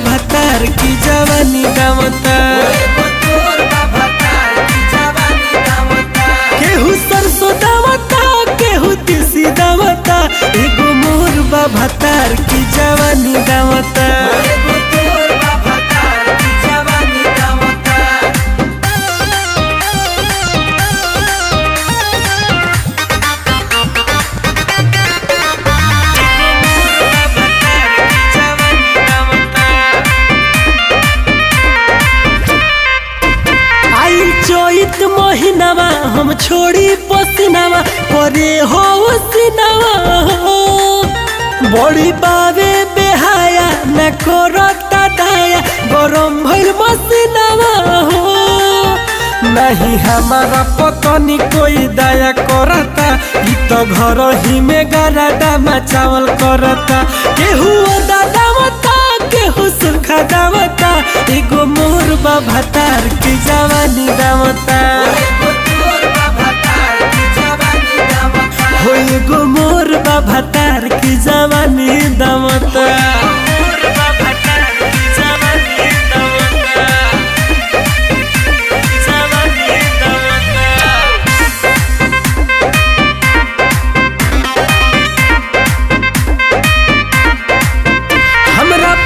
भतार की जवानी दामता। केहू सरसों दामता केहू तीसी दामता, एगो मोर बा भतार की जवानी दामता। चैत महीनावा हम छोड़ी पसीनावा करे हो सिनावा हो, बड़ी बावे बेहाया न करता दाया गरम भइल मसीनावा हो। नहीं हमारा पतनी कोई दया करता, ई तो घर ही में गराडा मचावल करता। केहू ओदा दामता केहू सुखा दामता, एगो मोर बा भतार की जवानी दामता। हो एगो मोर बा भतार की जवानी दामता।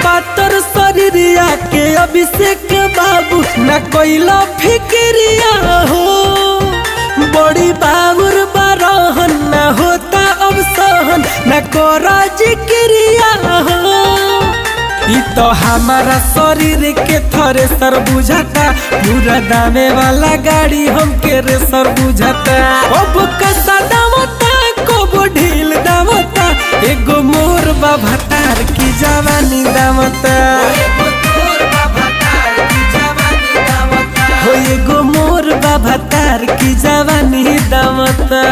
पातर शरीरिया के अभिषेक बाबू न कोइला फिक्रिया हो, बड़ी बाबुर बारहन न होता अब सहन न कोरा जिक्रिया हो। ई तो हमारा शरीर के थ्रेसर बुझाता, पूरा दामे वाला गाड़ी हमके रेसर बुझाता। अब कसा दामता को ढील दामता, एगो मोर बा भतार की जवानी दामता। हो एगो मोर बा भतार की जवानी दामता।